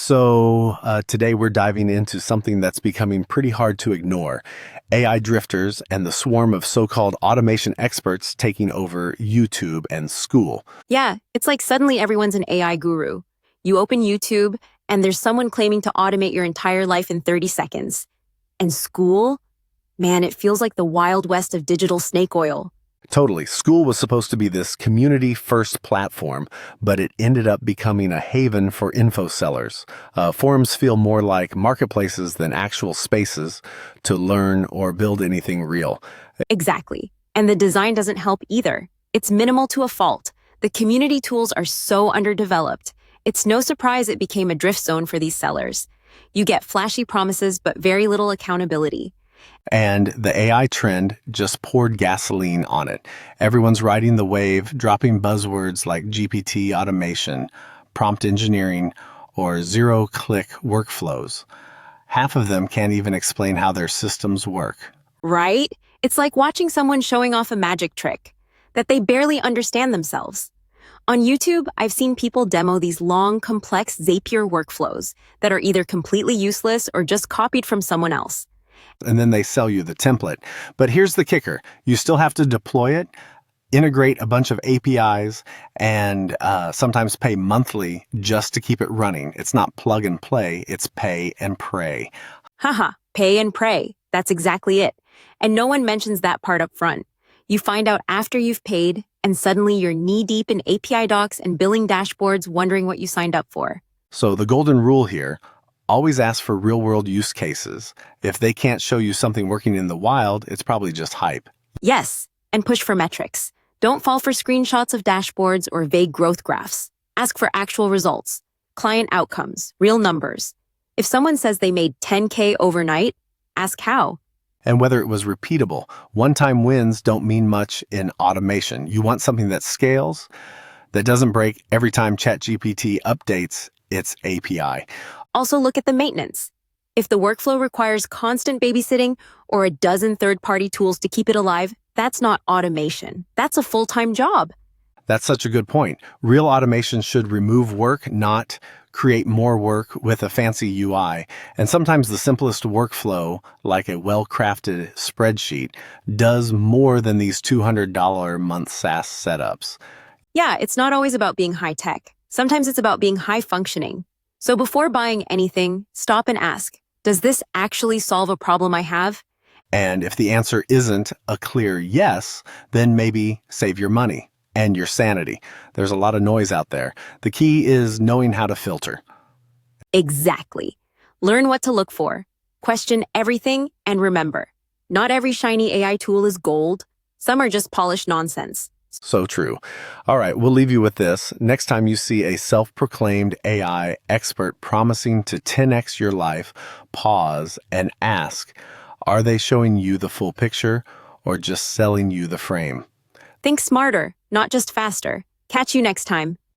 Today we're diving into something that's becoming pretty hard to ignore: AI drifters and the swarm of so-called automation experts taking over YouTube and school. Yeah, it's like suddenly everyone's an AI guru. You open YouTube, and there's someone claiming to automate your entire life in 30 seconds. And school? Man, it feels like the Wild West of digital snake oil. Totally. School was supposed to be this community-first platform, but it ended up becoming a haven for info sellers. Forums feel more like marketplaces than actual spaces to learn or build anything real. Exactly. And the design doesn't help either. It's minimal to a fault. The community tools are so underdeveloped. It's no surprise it became a drift zone for these sellers. You get flashy promises, but very little accountability. And the AI trend just poured gasoline on it. Everyone's riding the wave, dropping buzzwords like GPT automation, prompt engineering, or zero-click workflows. Half of them can't even explain how their systems work. Right? It's like watching someone showing off a magic trick that they barely understand themselves. On YouTube, I've seen people demo these long, complex Zapier workflows that are either completely useless or just copied from someone else. And then they sell you the template. But here's the kicker. You still have to deploy it, integrate a bunch of APIs, and sometimes pay monthly just to keep it running. It's not plug and play, it's pay and pray. Haha, pay and pray. That's exactly it. And no one mentions that part up front. You find out after you've paid, and suddenly you're knee-deep in API docs and billing dashboards wondering what you signed up for. So the golden rule here: always ask for real-world use cases. If they can't show you something working in the wild, it's probably just hype. Yes, and push for metrics. Don't fall for screenshots of dashboards or vague growth graphs. Ask for actual results, client outcomes, real numbers. If someone says they made 10K overnight, ask how. And whether it was repeatable. One-time wins don't mean much in automation. You want something that scales, that doesn't break every time ChatGPT updates its API. Also look at the maintenance. If the workflow requires constant babysitting or a dozen third-party tools to keep it alive, that's not automation. That's a full-time job. That's such a good point. Real automation should remove work, not create more work with a fancy UI. And sometimes the simplest workflow, like a well-crafted spreadsheet, does more than these $200 a month SaaS setups. Yeah, it's not always about being high-tech. Sometimes it's about being high-functioning. So before buying anything, stop and ask, does this actually solve a problem I have? And if the answer isn't a clear yes, then maybe save your money and your sanity. There's a lot of noise out there. The key is knowing how to filter. Exactly. Learn what to look for. Question everything, and remember, not every shiny AI tool is gold. Some are just polished nonsense. So true. All right, we'll leave you with this. Next time you see a self-proclaimed AI expert promising to 10x your life, pause and ask, are they showing you the full picture or just selling you the frame? Think smarter, not just faster. Catch you next time.